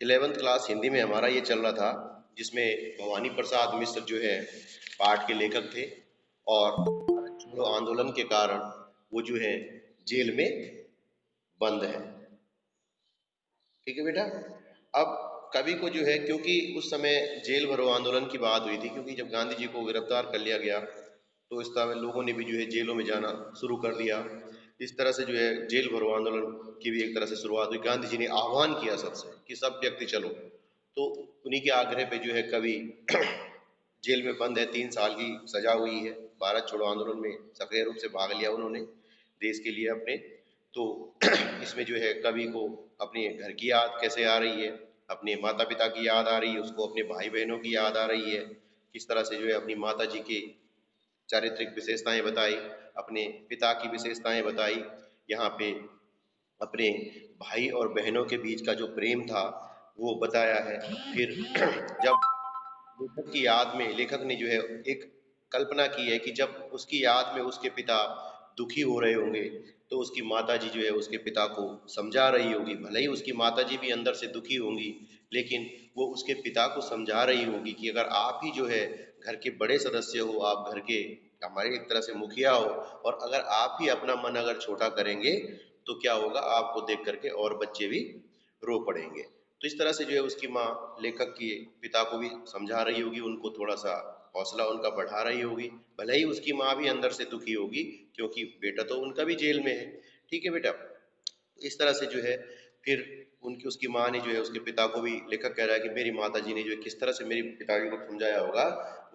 11th class Hindi में हमारा ये चल रहा था, जिसमें भवानी प्रसाद मिश्र जो है पाठ के लेखक थे और भारत छोड़ो आंदोलन के कारण वो जो है जेल में बंद है। ठीक है बेटा। अब कवि को जो है, क्योंकि उस समय जेल भरो आंदोलन की बात हुई थी, क्योंकि जब गांधी जी को गिरफ्तार कर लिया गया तो इस तरह लोगों ने भी जो है जेलों में जाना शुरू कर दिया। इस तरह से जो है जेल भरो आंदोलन की भी एक तरह से शुरुआत हुई। गांधी जी ने आह्वान किया सबसे कि सब व्यक्ति चलो, तो उन्हीं के आग्रह पे जो है कवि जेल में बंद है, 3 साल की सजा हुई है। भारत छोड़ो आंदोलन में सक्रिय रूप से भाग लिया उन्होंने देश के लिए अपने। तो इसमें जो है कवि को अपने घर की याद कैसे आ रही है, अपने माता पिता की याद आ रही है, उसको अपने भाई बहनों की याद आ रही है, किस तरह से जो है अपनी माता जी की चारित्रिक विशेषताएं बताई, अपने पिता की विशेषताएं बताई। यहाँ पे अपने भाई और बहनों के बीच का जो प्रेम था वो बताया है। फिर जब लेखक की याद में लेखक ने जो है एक कल्पना की है कि जब उसकी याद में उसके पिता दुखी हो रहे होंगे तो उसकी माता जी जो है उसके पिता को समझा रही होगी। भले ही उसकी माता जी भी अंदर से दुखी होंगी, लेकिन वो उसके पिता को समझा रही होगी कि अगर आप ही जो है घर के बड़े सदस्य हो, आप घर के हमारे एक तरह से मुखिया हो, और अगर आप ही अपना मन अगर छोटा करेंगे तो क्या होगा, आपको देख करके और बच्चे भी रो पड़ेंगे। तो इस तरह से जो है उसकी माँ लेखक के पिता को भी समझा रही होगी, उनको थोड़ा सा हौसला उनका बढ़ा रही होगी। भले ही उसकी माँ भी अंदर से दुखी होगी, क्योंकि बेटा तो उनका भी जेल में है। ठीक है बेटा। तो इस तरह से जो है फिर उनकी उसकी माँ ने जो है उसके पिता को भी, लेखक कह रहा है कि मेरी माता जी ने जो है किस तरह से मेरे पिताजी को समझाया होगा।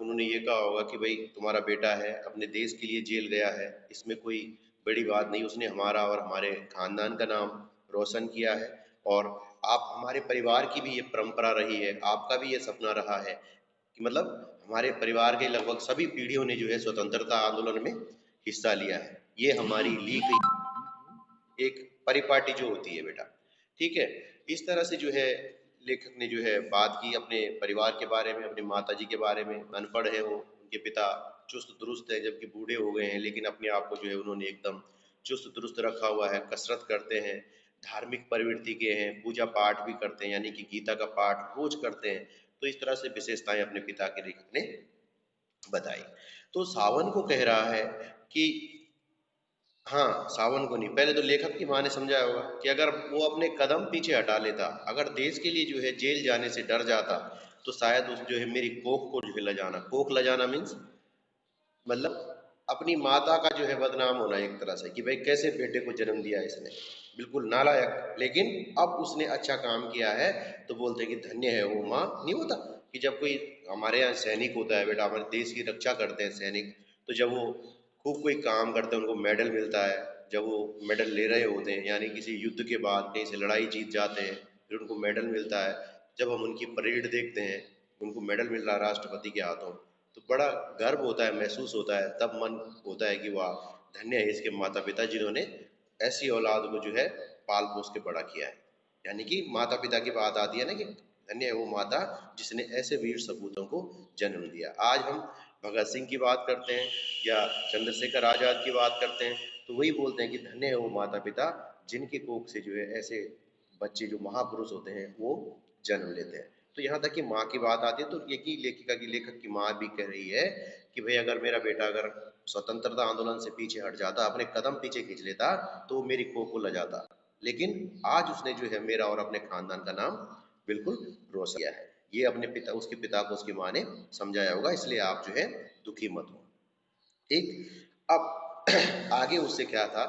उन्होंने ये कहा होगा कि भाई तुम्हारा बेटा है, अपने देश के लिए जेल गया है, इसमें कोई बड़ी बात नहीं, उसने हमारा और हमारे खानदान का नाम रोशन किया है, और आप हमारे परिवार की भी ये परंपरा रही है, आपका भी ये सपना रहा है कि मतलब हमारे परिवार के लगभग सभी पीढ़ियों ने जो है स्वतंत्रता आंदोलन में हिस्सा लिया है। ये हमारी ली गई एक परिपाटी जो होती है बेटा। ठीक है। इस तरह से जो है लेखक ने जो है बात की अपने परिवार के बारे में, अपनी माता जी के बारे में। अनपढ़ है वो, उनके पिता चुस्त दुरुस्त है जबकि बूढ़े हो गए हैं, लेकिन अपने आप को जो है उन्होंने एकदम चुस्त दुरुस्त रखा हुआ है, कसरत करते हैं, धार्मिक प्रवृत्ति के हैं, पूजा पाठ भी करते हैं, यानी कि गीता का पाठ रोज करते हैं। तो इस तरह से विशेषताएं अपने पिता के लेखक ने बताई। तो सावन को कह रहा है कि हाँ, सावन को नहीं, पहले तो लेखक की माँ ने समझाया होगा कि अगर वो अपने कदम पीछे हटा लेता, अगर देश के लिए जो है जेल जाने से डर जाता, तो शायद उस जो है मेरी कोख को जो है लजाना, कोख लजाना मीन्स मतलब अपनी माता का जो है बदनाम होना एक तरह से, कि भाई कैसे बेटे को जन्म दिया इसने, बिल्कुल नालायक। लेकिन अब उसने अच्छा काम किया है तो बोलते हैं कि धन्य है वो माँ। नहीं होता कि जब कोई हमारे यहाँ सैनिक होता है बेटा, हमारे देश की रक्षा करते हैं सैनिक, तो जब वो खूब कोई काम करते हैं उनको मेडल मिलता है। जब वो मेडल ले रहे होते हैं, यानी किसी युद्ध के बाद कहीं से लड़ाई जीत जाते हैं, फिर उनको मेडल मिलता है। जब हम उनकी परेड देखते हैं, उनको मेडल मिल रहा है राष्ट्रपति के हाथों, तो बड़ा गर्व होता है, महसूस होता है, तब मन होता है कि वाह, धन्य है इसके माता पिता जिन्होंने ऐसी औलाद को जो है पाल पोस के बड़ा किया है। यानी कि माता पिता की बात आती है ना कि धन्य है वो माता जिसने ऐसे वीर सपूतों को जन्म दिया। आज हम भगत सिंह की बात करते हैं या चंद्रशेखर आजाद की बात करते हैं, तो वही बोलते हैं कि धन्य है वो माता पिता जिनकी कोख से जो है ऐसे बच्चे जो महापुरुष होते हैं वो जन्म लेते हैं। तो यहाँ तक कि माँ की बात आती है, तो यही लेखिका की लेखक की माँ भी कह रही है कि भाई अगर मेरा बेटा अगर स्वतंत्रता आंदोलन से पीछे हट जाता, अपने कदम पीछे खींच लेता, तो वो मेरी कोख को लजाता। लेकिन आज उसने जो है मेरा और अपने खानदान का नाम बिल्कुल रोशन किया है। ये अपने पिता, उसके पिता को उसकी माँ ने समझाया होगा, इसलिए आप जो है दुखी मत हो। ठीक। अब आगे उससे क्या था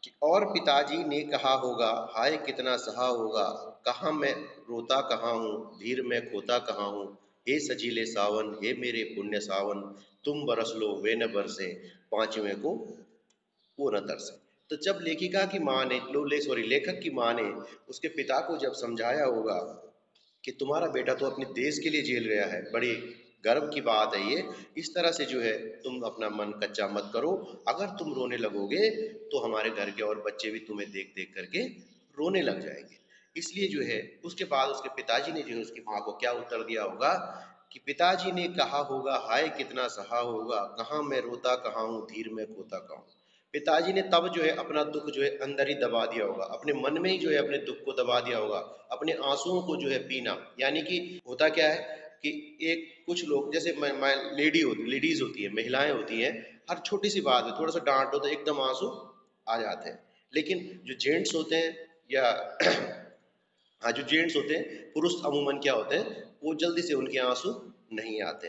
कि और पिताजी ने कहा होगा, हाय कितना सहा होगा, कहाँ मैं रोता कहाँ हूँ, धीर में खोता कहाँ हूँ, हे सजीले सावन, हे मेरे पुण्य सावन, तुम बरस लो वे न बरसे, पांचवें को वो न तरसे। तो जब लेखिका की माँ ने, सॉरी लेखक की माँ ने उसके पिता को जब समझाया होगा कि तुम्हारा बेटा तो अपने देश के लिए जेल गया है, बड़ी गर्व की बात है ये, इस तरह से जो है तुम अपना मन कच्चा मत करो, अगर तुम रोने लगोगे तो हमारे घर के और बच्चे भी तुम्हें देख देख करके रोने लग जाएंगे। इसलिए जो है उसके बाद उसके पिताजी ने जो है उसकी माँ को क्या उत्तर दिया होगा कि पिताजी ने कहा होगा, हाय कितना सहा होगा, कहाँ मैं रोता कहाँ हूँ, धीर में खोता कहाँ हूँ। पिताजी ने तब जो है अपना दुख जो है अंदर ही दबा दिया होगा, अपने मन में ही जो है अपने दुख को दबा दिया होगा, अपने आंसुओं को जो है पीना। यानी कि होता क्या है कि एक कुछ लोग जैसे लेडीज होती है, महिलाएं होती हैं, हर छोटी सी बात है थोड़ा सा डांट हो तो एकदम आंसू आ जाते हैं। लेकिन जो जेंट्स होते हैं या हाँ, जो जेंट्स होते हैं, पुरुष अमूमन क्या होते हैं, वो जल्दी से उनके आंसू नहीं आते।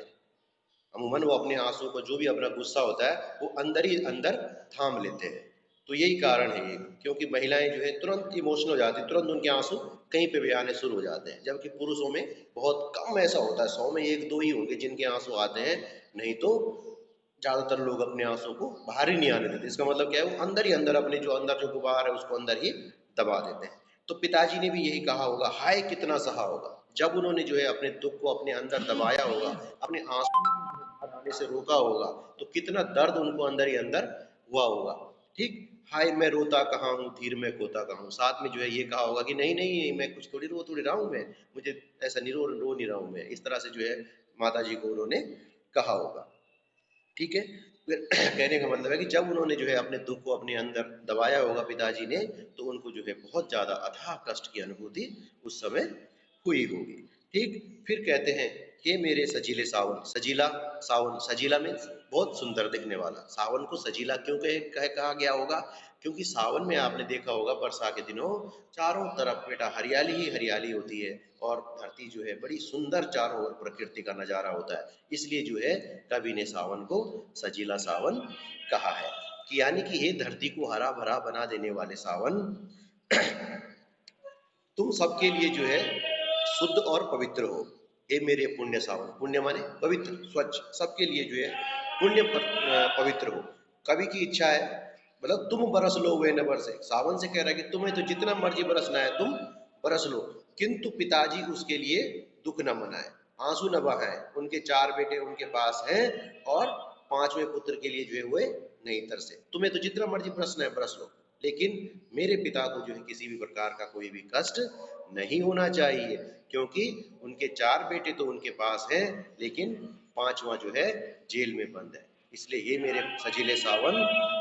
अमूमन वो अपने आंसू को, जो भी अपना गुस्सा होता है, वो अंदर ही अंदर थाम लेते हैं। तो यही कारण है ये, क्योंकि महिलाएं जो है तुरंत इमोशनल हो जाती है, तुरंत उनके आंसू कहीं पे भी आने शुरू हो जाते हैं, जबकि पुरुषों में बहुत कम ऐसा होता है, 100 में एक दो ही होंगे जिनके आंसू आते हैं, नहीं तो ज्यादातर लोग अपने आंसू को बाहर ही नहीं आने देते। इसका मतलब क्या है, वो अंदर ही अंदर अपने जो अंदर जो गुबार है उसको अंदर ही दबा देते हैं। तो पिताजी ने भी यही कहा होगा, हाय कितना सहा होगा, जब उन्होंने जो है अपने दुख को अपने अंदर दबाया होगा, अपने आंसू आने से रोका होगा, तो कितना दर्द उनको अंदर ही अंदर हुआ होगा। ठीक, हाय मैं रोता कहाँ हूँ, धीर में खोता कहाँ हूँ। साथ में जो है ये कहा होगा कि नहीं नहीं, मैं कुछ थोड़ी रहा हूँ, मैं मुझे ऐसा नहीं रो नहीं रहा हूँ मैं। इस तरह से जो है माता जी को उन्होंने कहा होगा। ठीक है, फिर कहने का मतलब है कि जब उन्होंने जो है अपने दुख को अपने अंदर दबाया होगा पिताजी ने, तो उनको जो है बहुत ज्यादा अथाह कष्ट की अनुभूति उस समय हुई होगी। ठीक, फिर कहते हैं, ये मेरे सजीले सावन, सजीला सावन, सजीला मीन्स बहुत सुंदर दिखने वाला। सावन को सजीला क्यों कहा गया होगा, क्योंकि सावन में आपने देखा होगा वर्षा के दिनों चारों तरफ बेटा हरियाली ही हरियाली होती है, और धरती जो है बड़ी सुंदर, चारों ओर प्रकृति का नजारा होता है। इसलिए जो है कवि ने सावन को सजीला सावन कहा है, कि यानी कि ये धरती को हरा भरा बना देने वाले सावन, तुम सबके लिए जो है शुद्ध और पवित्र हो। हे मेरे पुण्य सावन, पुण्य माने पवित्र, स्वच्छ, सबके लिए जो है पवित्र हो। कवि की इच्छा है, मतलब तुम बरस लो वे न बरसे, सावन से कह रहा है कि तुम्हें तो जितना मर्जी बरसना है तुम बरस लो, किंतु पिताजी उसके लिए दुख न मनाए, आंसू न बहाए। उनके 4 बेटे उनके पास हैं, और 5वें पुत्र के लिए जो है वो नहीं तरसे। तुम्हें तो जितना मर्जी बरसना है बरस लो, लेकिन मेरे पिता को जो है किसी भी प्रकार का कोई भी कष्ट नहीं होना चाहिए, क्योंकि उनके 4 बेटे तो उनके पास हैं, लेकिन 5वां जो है जेल में बंद है। इसलिए ये मेरे सजीले सावन,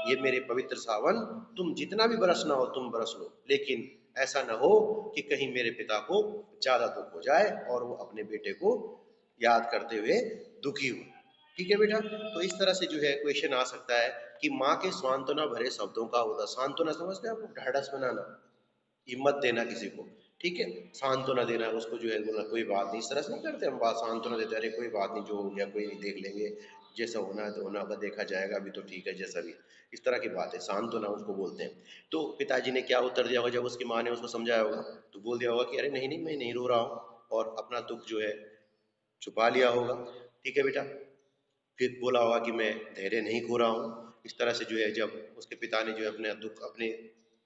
ये मेरे पवित्र सावन, तुम जितना भी बरसना हो तुम बरस लो, लेकिन ऐसा न हो कि कहीं मेरे पिता को ज्यादा दुख हो जाए और वो अपने बेटे को याद करते हुए दुखी हो। ठीक है बेटा, तो इस तरह से जो है क्वेश्चन आ सकता है कि माँ के सांत्वना भरे शब्दों का होता, सांत्वना समझते हैं आप, ढाढ़स बनाना, हिम्मत देना किसी को। ठीक है, सांत्वना देना, उसको जो है बोला कोई बात नहीं, इस तरह से नहीं करते हम बात, सांत्वना देते, अरे कोई बात नहीं, जो हो गया कोई नहीं, देख लेंगे, जैसा होना है तो होना होगा, देखा जाएगा, अभी तो ठीक है जैसा भी। इस तरह की बात है, सांत्वना उसको बोलते हैं। तो पिताजी ने क्या उत्तर दिया होगा जब उसकी माँ ने उसको समझाया होगा, तो बोल दिया होगा कि अरे नहीं नहीं, मैं नहीं रो रहा हूँ, और अपना दुख जो है छुपा लिया होगा। ठीक है बेटा, फिर बोला होगा कि मैं धैर्य नहीं खो रहा हूँ। इस तरह से जो है जब उसके पिता ने जो है अपने दुख अपने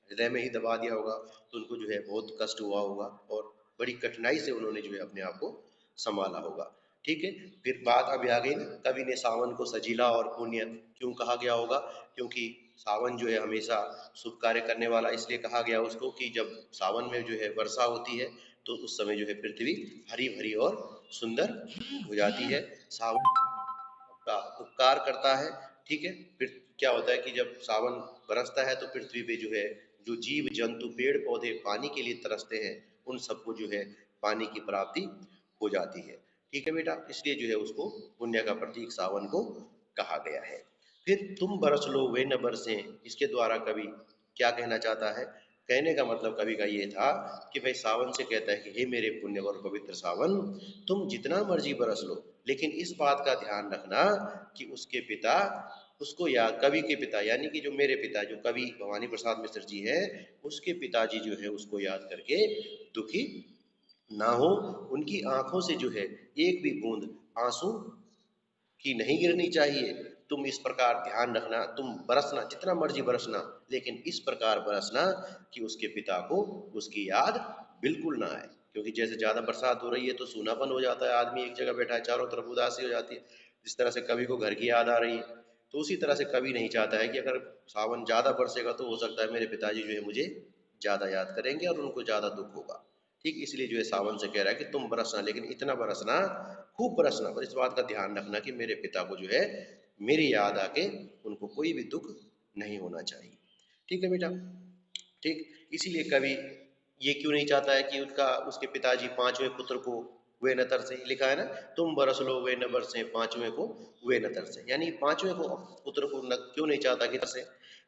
हृदय में ही दबा दिया होगा, तो उनको जो है बहुत कष्ट हुआ होगा, और बड़ी कठिनाई से उन्होंने जो है अपने आप को संभाला होगा। ठीक है, फिर बात अभी आ गई ना, कवि ने सावन को सजीला और पुण्य क्यों कहा गया होगा, क्योंकि सावन जो है हमेशा शुभ कार्य करने वाला इसलिए कहा गया उसको, कि जब सावन में जो है वर्षा होती है, तो उस समय जो है पृथ्वी हरी भरी और सुंदर हो जाती है। सावन का उपकार करता है। ठीक है, फिर क्या होता है कि जब सावन बरसता है तो पृथ्वी पे जो है जो जीव जंतु पेड़ पौधे पानी के लिए तरसते हैं, उन सबको जो है पानी की प्राप्ति हो जाती है। ठीक है बेटा, इसलिए जो है उसको पुण्य का प्रतीक सावन को कहा गया है। फिर तुम बरस लो वे न बरसे, इसके द्वारा कवि क्या कहना चाहता है, कहने का मतलब कवि का ये था कि भाई सावन से कहता है कि हे मेरे पुण्य और पवित्र सावन, तुम जितना मर्जी बरस लो, लेकिन इस बात का ध्यान रखना कि उसके पिता उसको, या कवि के पिता यानी कि जो मेरे पिता जो कवि भवानी प्रसाद मिश्र जी हैं, उसके पिताजी जो है उसको याद करके दुखी ना हो, उनकी आंखों से जो है एक भी बूंद आंसू की नहीं गिरनी चाहिए। तुम इस प्रकार ध्यान रखना, तुम बरसना जितना मर्जी बरसना, लेकिन इस प्रकार बरसना कि उसके पिता को उसकी याद बिल्कुल ना आए, क्योंकि जैसे ज्यादा बरसात हो रही है तो सूनापन हो जाता है, आदमी एक जगह बैठा है, चारों तरफ उदासी हो जाती है, जिस तरह से कवि को घर की याद आ रही है, तो उसी तरह से कवि नहीं चाहता है कि अगर सावन ज्यादा बरसेगा तो हो सकता है मेरे पिताजी जो है मुझे ज्यादा याद करेंगे और उनको ज्यादा दुख होगा। ठीक, इसलिए जो है सावन से कह रहा है कि तुम बरसना, लेकिन इतना बरसना, खूब बरसना, पर इस बात का ध्यान रखना कि मेरे पिता को जो है मेरी याद आके उनको कोई भी दुख नहीं होना चाहिए। ठीक है बेटा। ठीक, इसीलिए कवि ये क्यों नहीं चाहता है कि उसका उसके पिताजी पांचवें पुत्र को वे न तरसे, लिखा है ना, तुम बरस लो वे न बरसे पांचवें को वे न तरसे, यानी पांचवें को पुत्र को क्यों नहीं चाहता कि तरसे,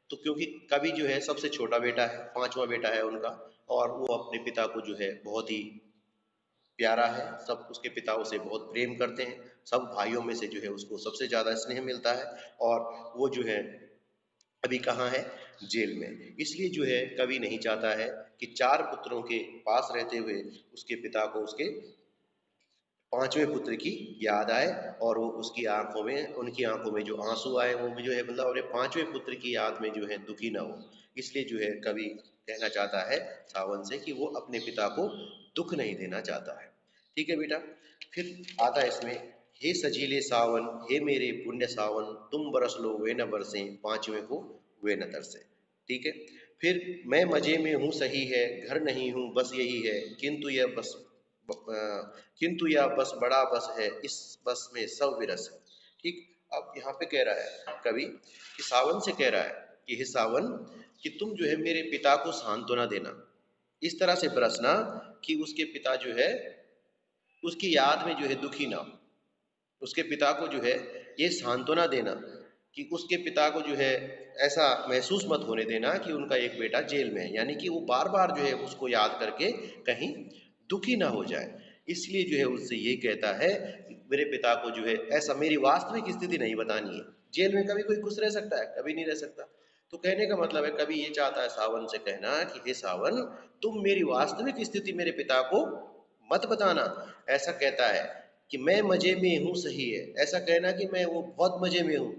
तो क्योंकि कवि जो है सबसे छोटा बेटा है, पांचवा बेटा है उनका, और वो अपने पिता को जो है बहुत ही प्यारा है, सब उसके पिता उसे बहुत प्रेम करते हैं, सब भाइयों में से जो है उसको सबसे ज्यादा स्नेह मिलता है, और वो जो है अभी कहाँ है, जेल में। इसलिए जो है कवि नहीं चाहता है कि चार पुत्रों के पास रहते हुए उसके पिता को उसके पांचवें पुत्र की याद आए, और वो उसकी आंखों में, उनकी आंखों में जो आंसू आए, वो जो है मतलब अपने पांचवें पुत्र की याद में जो है दुखी ना हो। इसलिए जो है कवि कहना चाहता है सावन से कि वो अपने पिता को दुख नहीं देना चाहता है। ठीक है बेटा। फिर आता है इसमें, हे सजीले सावन, हे मेरे पुण्य सावन, तुम बरस लो वे न बरसे पांचवें को वे न तरसे। ठीक है। फिर मैं मजे में हूँ सही है, घर नहीं हूँ बस यही है, किंतु यह बस बड़ा बस है, इस बस में सब विरस है। ठीक। अब यहाँ पे कह रहा है कवि कि सावन से कह रहा है कि हे सावन, कि तुम जो है मेरे पिता को सांत्वना देना, इस तरह से बरसना कि उसके पिता जो है उसकी याद में जो है दुखी ना हो, उसके पिता को जो है ये सांत्वना देना कि उसके पिता को जो है ऐसा महसूस मत होने देना कि उनका एक बेटा जेल में है, यानी कि वो बार बार जो है उसको याद करके कहीं दुखी ना हो जाए। इसलिए जो है उससे ये कहता है कि मेरे पिता को जो है ऐसा, मेरी वास्तविक स्थिति नहीं बतानी है, जेल में कभी कोई खुश रह सकता है, कभी नहीं रह सकता। तो कहने का मतलब है कभी ये चाहता है सावन से कहना कि हे सावन, तुम मेरी वास्तविक स्थिति मेरे पिता को मत बताना। ऐसा कहता है कि मैं मजे में हूँ सही है, ऐसा कहना कि मैं वो बहुत मजे में हूँ,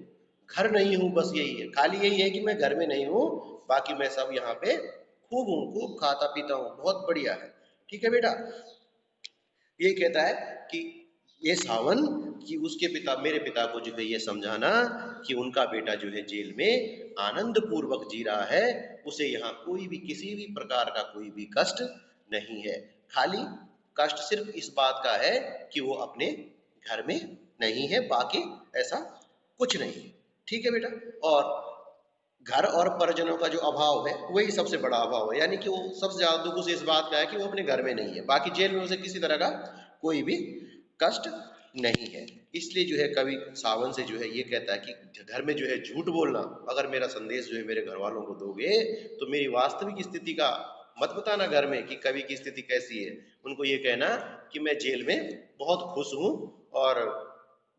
घर नहीं हूँ बस यही है, खाली यही है कि मैं घर में नहीं हूँ, बाकी मैं सब यहाँ पे खूब हूँ, खूब खाता पीता हूँ, बहुत बढ़िया है। ठीक है बेटा। ये कहता है कि ये सावन, कि उसके पिता, मेरे पिता को जो है ये समझाना कि उनका बेटा जो है जेल में आनंद पूर्वक जी रहा है, उसे यहाँ कोई भी किसी भी प्रकार का कोई भी कष्ट नहीं है, खाली कष्ट सिर्फ इस बात का है कि वो अपने घर में नहीं है, बाकी ऐसा कुछ नहीं है। ठीक है बेटा। और घर और परिजनों का जो अभाव है वही सबसे बड़ा अभाव है, यानी कि वो सबसे ज्यादा दुख उसे इस बात का है कि वो अपने घर में नहीं है, बाकी जेल में उसे किसी तरह का कोई भी कष्ट नहीं है। इसलिए जो है कवि सावन से जो है ये कहता है कि घर में जो है झूठ बोलना, अगर मेरा संदेश जो है मेरे घर वालों को दोगे तो मेरी वास्तविक स्थिति का मत बताना घर में कि कवि की स्थिति कैसी है, उनको ये कहना कि मैं जेल में बहुत खुश हूँ और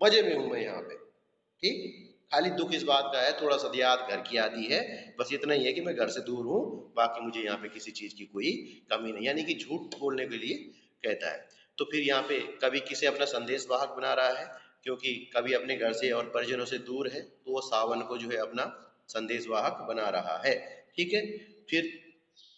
मजे में हूँ मैं यहाँ पे। ठीक। खाली दुख इस बात का है, थोड़ा सा याद घर की आती है, बस इतना ही है कि मैं घर से दूर हूँ, बाकी मुझे यहाँ पे किसी चीज की कोई कमी नहीं, यानी कि झूठ बोलने के लिए कहता है। तो फिर यहाँ पे कवि किसे अपना संदेश वाहक बना रहा है, क्योंकि कवि अपने घर से और परिजनों से दूर है, तो वो सावन को जो है अपना संदेश वाहक बना रहा है। ठीक है। फिर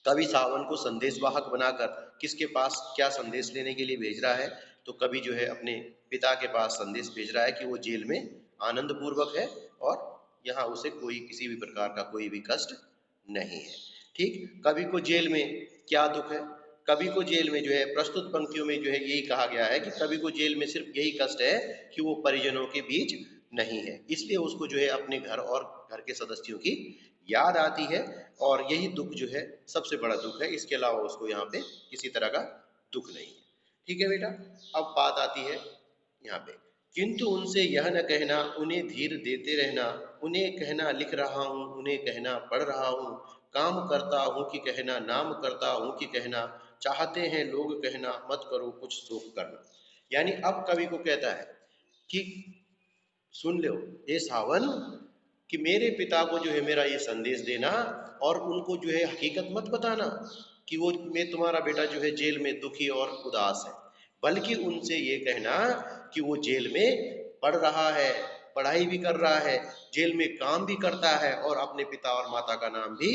कवि सावन को संदेश वाहक बनाकर किसके पास क्या संदेश लेने के लिए भेज रहा है, तो कवि जो है अपने पिता के पास संदेश भेज रहा है कि वो जेल में आनंद पूर्वक है, और यहाँ उसे कोई किसी भी प्रकार का कोई भी कष्ट नहीं है। ठीक। कवि को जेल में क्या दुख है, कवि को जेल में जो है प्रस्तुत पंक्तियों में जो है यही कहा गया है कि कवि को जेल में सिर्फ यही कष्ट है कि वो परिजनों के बीच नहीं है, इसलिए उसको जो है अपने घर और घर के सदस्यों की याद आती है, और यही दुख जो है सबसे बड़ा दुख है, इसके अलावा उसको यहाँ पे किसी तरह का दुख नहीं है। ठीक है बेटा। अब बात आती है यहाँ पे, किंतु उनसे यह न कहना उन्हें धीर देते रहना, उन्हें कहना लिख रहा हूँ, उन्हें कहना पढ़ रहा हूँ, काम करता हूँ कि कहना, नाम करता हूँ कि कहना, चाहते हैं लोग कहना, मत करो कुछ शोक करना। यानी अब कवि को कहता है कि सुन लो ये सावन, कि मेरे पिता को जो है मेरा ये संदेश देना, और उनको जो है हकीकत मत बताना कि वो, मैं तुम्हारा बेटा जो है जेल में दुखी और उदास है, बल्कि उनसे ये कहना कि वो जेल में पढ़ रहा है, पढ़ाई भी कर रहा है, जेल में काम भी करता है, और अपने पिता और माता का नाम भी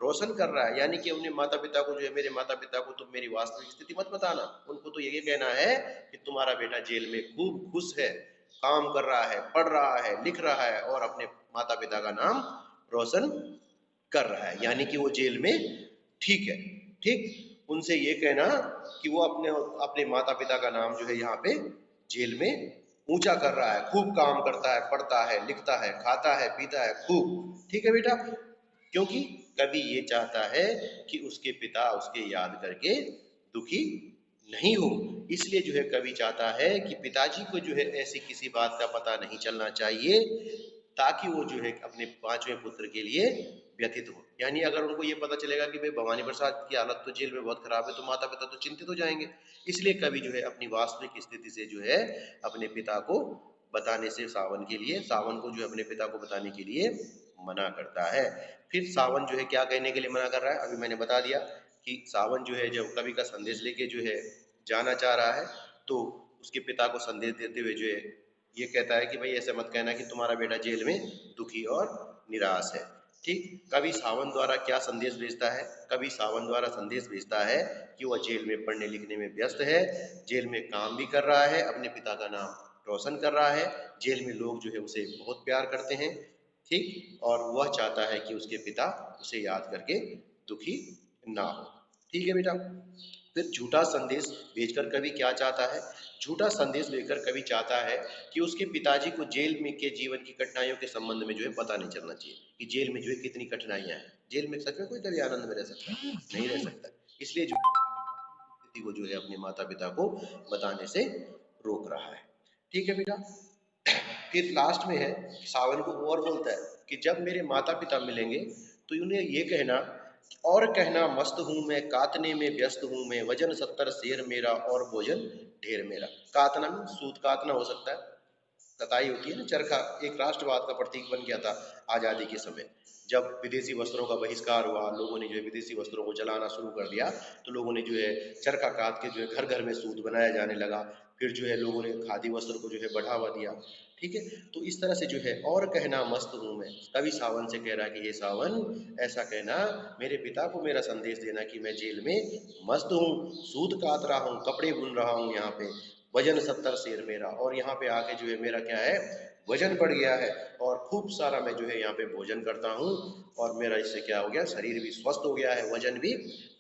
रोशन कर रहा है। यानी कि अपने माता पिता को जो है, मेरे माता पिता को तुम मेरी वास्तविक स्थिति मत बताना, उनको तो ये कहना है कि तुम्हारा बेटा जेल में खूब खुश है, काम कर रहा है, पढ़ रहा है, लिख रहा है, और अपने माता पिता का नाम रोशन कर रहा है, यानी कि वो जेल में ठीक है। ठीक। उनसे ये कहना कि वो अपने अपने माता पिता का नाम जो है यहाँ पे जेल में ऊंचा कर रहा है, खूब काम करता है, पढ़ता है, लिखता है, खाता है, पीता है खूब, ठीक है बेटा, क्योंकि कवि ये चाहता है कि उसके पिता उसके याद करके दुखी नहीं हो। इसलिए जो है कवि चाहता है कि पिताजी को जो है ऐसी किसी बात का पता नहीं चलना चाहिए, ताकि वो जो है अपने पांचवें पुत्र के लिए व्यथित हो। यानी अगर उनको ये पता चलेगा कि भाई भवानी प्रसाद की हालत तो जेल में बहुत खराब है, तो माता पिता तो चिंतित हो जाएंगे। इसलिए कवि जो है अपनी वास्तविक स्थिति से जो है अपने पिता को बताने से सावन के लिए, सावन को जो है अपने पिता को बताने के लिए मना करता है। फिर सावन जो है क्या कहने के लिए मना कर रहा है, अभी मैंने बता दिया कि सावन जो है जब कवि का संदेश लेके जो है जाना चाह रहा है, तो उसके पिता को संदेश देते हुए जो है ये कहता है कि भाई ऐसे मत कहना कि तुम्हारा बेटा जेल में दुखी और निराश है। ठीक, कवि सावन द्वारा क्या संदेश भेजता है, कवि सावन द्वारा संदेश भेजता है कि वह जेल में पढ़ने लिखने में व्यस्त है, जेल में काम भी कर रहा है, अपने पिता का नाम रोशन कर रहा है, जेल में लोग जो है उसे बहुत प्यार करते हैं। ठीक, और वह चाहता है कि उसके पिता उसे याद करके दुखी ना हो। ठीक है बेटा, फिर झूठा संदेश भेजकर कवि क्या चाहता है, झूठा संदेश भेजकर कवि चाहता है कि उसके पिताजी को जेल में के जीवन की कठिनाइयों के संबंध में जो है पता नहीं चलना चाहिए कि जेल में जो है कितनी कठिनाइयां हैं। जेल में सच में कोई कभी आनंद में रह सकता है? नहीं रह सकता। इसलिए जो स्थिति को जो है अपने माता पिता को बताने से रोक रहा है। ठीक है बेटा, फिर लास्ट में है, सावन को और बोलता है कि जब मेरे माता पिता मिलेंगे तो उन्हें ये कहना, और कहना मस्त हूं मैं, कातने में व्यस्त हूं मैं, वजन 70 शेर मेरा और भोजन ढेर मेरा। कातना में सूत कातना हो सकता है, कताई होती है ना, चरखा एक राष्ट्रवाद का प्रतीक बन गया था आजादी के समय। जब विदेशी वस्त्रों का बहिष्कार हुआ, लोगों ने जो है विदेशी वस्त्रों को जलाना शुरू कर दिया, तो लोगों ने जो है चरखा काट के जो है घर घर में सूत बनाया जाने लगा। फिर जो है लोगों ने खादी वस्त्र को जो है बढ़ावा दिया। ठीक है, तो इस तरह से जो है और कहना मस्त हूँ मैं, कवि सावन से कह रहा है कि ये सावन ऐसा कहना, मेरे पिता को मेरा संदेश देना कि मैं जेल में मस्त हूँ, सूत कात रहा हूँ, कपड़े बुन रहा हूँ यहाँ पे, वजन 70 शेर मेरा, और यहाँ पे आके जो है मेरा क्या है, वजन बढ़ गया है, और खूब सारा मैं जो है यहाँ पे भोजन करता हूँ, और मेरा इससे क्या हो गया, शरीर भी स्वस्थ हो गया है, वजन भी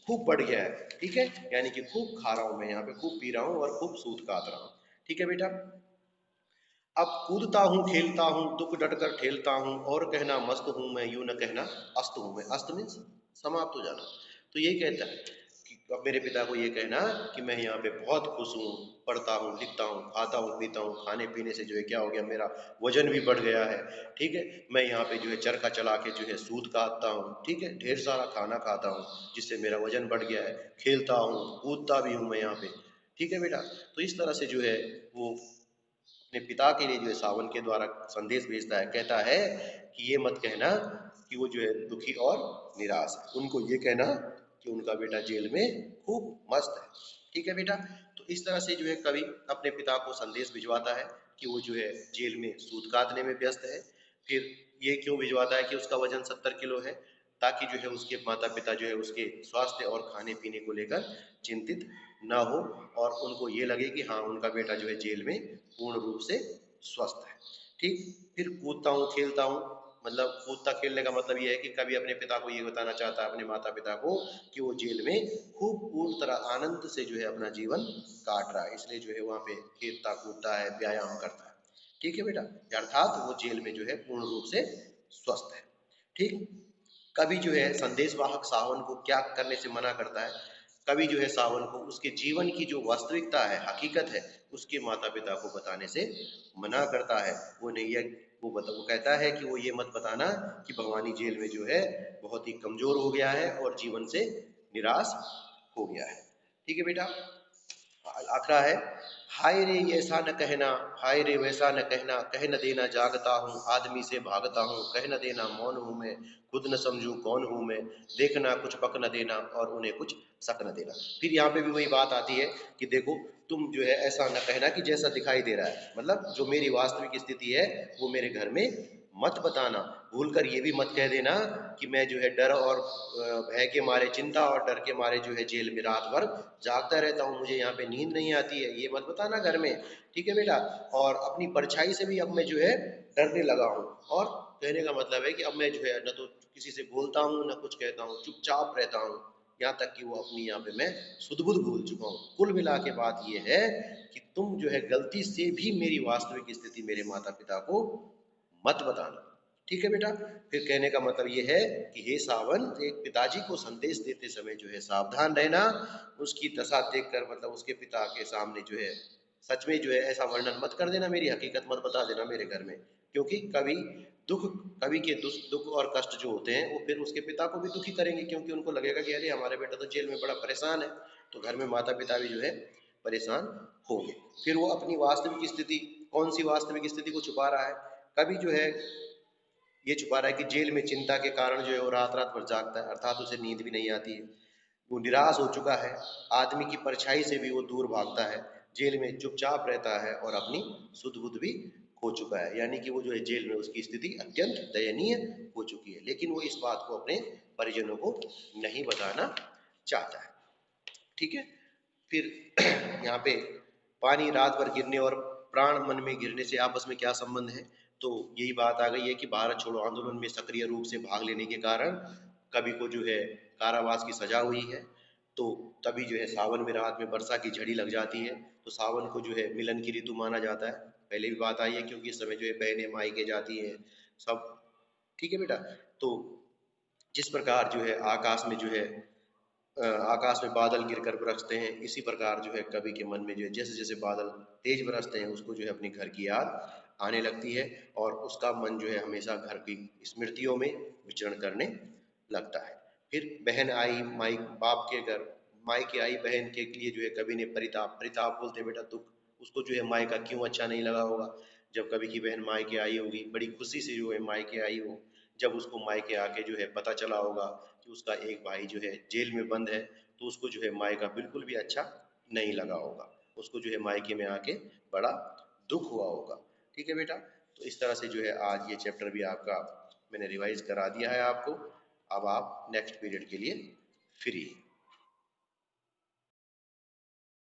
खूब बढ़ गया है। ठीक है, यानी कि खूब खा रहा हूँ मैं यहाँ पे, खूब पी रहा हूँ और खूब सूत कात रहा हूँ। ठीक है बेटा, अब कूदता हूँ खेलता हूँ, दुख डटकर ठेलता हूँ, और कहना मस्त हूँ मैं, यूं न कहना अस्त हूँ मैं। अस्त मीन्स समाप्त हो जाना। तो यही कहता है कि अब मेरे पिता को ये कहना कि मैं यहाँ पे बहुत खुश हूँ, पढ़ता हूँ, लिखता हूँ, खाता हूँ, पीता हूँ, खाने पीने से जो है क्या हो गया, मेरा वजन भी बढ़ गया है। ठीक है, मैं यहाँ पे जो है चरखा चला के जो है सूत काटता हूँ, ठीक है, ढेर सारा खाना खाता हूँ जिससे मेरा वजन बढ़ गया है, खेलता हूँ, कूदता भी हूँ मैं यहाँ पे। ठीक है बेटा, तो इस तरह से जो है वो अपने पिता के लिए जो है सावन के द्वारा संदेश भेजता है, कहता है कि ये मत कहना कि वो जो है दुखी और निराश है, उनको ये कहना कि उनका बेटा जेल में खूब मस्त है। ठीक है बेटा, तो इस तरह से जो है कवि अपने पिता को संदेश भिजवाता है कि वो जो है जेल में सूत काटने में व्यस्त है। फिर ये क्यों भिजवाता है कि उसका वजन 70 किलो है, ताकि जो है उसके माता पिता जो है उसके स्वास्थ्य और खाने पीने को लेकर चिंतित ना हो, और उनको ये लगे कि हाँ उनका बेटा जो है जेल में पूर्ण रूप से स्वस्थ है। ठीक, फिर कूदता हूँ खेलता हूँ, मतलब कूदता खेलने का मतलब ये है कि कभी अपने पिता को ये बताना चाहता है, अपने माता पिता को, कि वो जेल में खूब पूर्ण तरह आनंद से जो है अपना जीवन काट रहा है, इसलिए जो है वहाँ पे खेलता कूदता है, व्यायाम करता है। ठीक है बेटा, अर्थात वो जेल में जो है पूर्ण रूप से स्वस्थ है। ठीक, कवि जो है संदेश वाहक सावन को क्या करने से मना करता है, कवि जो है सावन को उसके जीवन की जो वास्तविकता है, हकीकत है, उसके माता पिता को बताने से मना करता है। वो नहीं है, वो कहता है कि वो ये मत बताना कि भवानी जेल में जो है बहुत ही कमजोर हो गया है और जीवन से निराश हो गया है। ठीक है बेटा, आखरा है, हाय रे ऐसा न कहना, हाय रे वैसा न कहना, कह न देना जागता हूँ, आदमी से भागता हूँ, कह न देना मौन हूँ मैं, खुद न समझूं कौन हूँ मैं, देखना कुछ पक न देना और उन्हें कुछ शक न देना। फिर यहाँ पे भी वही बात आती है कि देखो तुम जो है ऐसा न कहना कि जैसा दिखाई दे रहा है, मतलब जो मेरी वास्तविक स्थिति है वो मेरे घर में मत बताना। भूलकर ये भी मत कह देना कि मैं जो है डर और भय के मारे, चिंता और डर के मारे जो है जेल में रात भर जागता रहता हूँ, मुझे यहाँ पे नींद नहीं आती है, ये मत बताना घर में। ठीक है बेटा, और अपनी परछाई से भी अब मैं जो है डरने लगा हूँ, और कहने का मतलब है कि अब मैं जो है न तो किसी से बोलता हूँ न कुछ कहता हूँ, चुपचाप रहता हूँ। यहाँ तक कि वो अपनी यहाँ पे मैं सुध-बुध भूल चुका हूँ। कुल मिला के बात ये है कि तुम जो है गलती से भी मेरी वास्तविक स्थिति मेरे माता-पिता को मत बताना। ठीक है बेटा? फिर कहने का मतलब ये है कि हे सावन, एक पिताजी को संदेश देते समय जो है सावधान रहना, उसकी दशा देखकर मतलब उसके पिता के सामने जो है सच में जो है ऐसा वर्णन मत कर देना, मेरी हकीकत मत बता देना मेरे घर में, क्योंकि दुख कवि के दुख और कष्ट जो होते हैं वो फिर उसके पिता को भी दुखी करेंगे, क्योंकि उनको लगेगा कि अरे हमारा बेटा तो जेल में बड़ा परेशान है, तो घर में माता पिता भी जो है परेशान होंगे। फिर वो अपनी वास्तविक स्थिति, कौन सी वास्तविक स्थिति को छुपा रहा है? कवि जो है ये छुपा रहा है कि जेल में चिंता के कारण जो है वो रात रात भर जागता है, अर्थात उसे नींद भी नहीं आती है, वो निराश हो चुका है, आदमी की परछाई से भी वो दूर भागता है, जेल में चुपचाप रहता है और अपनी सुध बुध भी खो चुका है, यानी कि वो जो है जेल में उसकी स्थिति अत्यंत दयनीय हो चुकी है, लेकिन वो इस बात को अपने परिजनों को नहीं बताना चाहता है। ठीक है? फिर यहाँ पे पानी रात भर गिरने और प्राण मन में गिरने से आपस में क्या संबंध है? तो यही बात आ गई है कि भारत छोड़ो आंदोलन में सक्रिय रूप से भाग लेने के कारण कवि को जो है कारावास की सजा हुई है। तो तभी जो है सावन में रात में वर्षा की झड़ी लग जाती है, तो सावन को जो है मिलन की ऋतु माना जाता है। पहले भी बात आई है, क्योंकि इस समय जो है बहनें मायके जाती हैं सब। ठीक है बेटा? तो जिस प्रकार जो है आकाश में जो है आकाश में बादल गिरकर बरसते हैं, इसी प्रकार जो है कवि के मन में जो है जैसे जैसे बादल तेज बरसते हैं उसको जो है अपने घर की याद आने लगती है, और उसका मन जो है हमेशा घर की स्मृतियों में विचरण करने लगता है। फिर बहन आई माई बाप के घर, मायके आई बहन के लिए जो है कवि ने परिताप, परिताप बोलते हैं बेटा दुख, उसको जो है मायका क्यों अच्छा नहीं लगा होगा। जब कवि की बहन मायके आई होगी, बड़ी खुशी से जो है मायके आई हो, जब उसको मायके आके जो है पता चला होगा कि उसका एक भाई जो है जेल में बंद है, तो उसको जो है मायका बिल्कुल भी अच्छा नहीं लगा होगा, उसको जो है मायके में आके बड़ा दुख हुआ होगा। ठीक है बेटा? तो इस तरह से जो है आज ये चैप्टर भी आपका मैंने रिवाइज करा दिया है आपको। अब आप नेक्स्ट पीरियड के लिए फ्री।